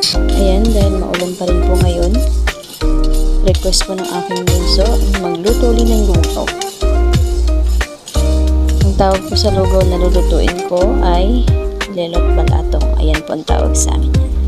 Ayan, dahil maulan pa rin po ngayon, request po ng aking bunso magluto ulit ng lugaw. Ang tawag po sa lugaw na lulutuin ko ay lelot balatong. Ayan po ang tawag sa amin yan.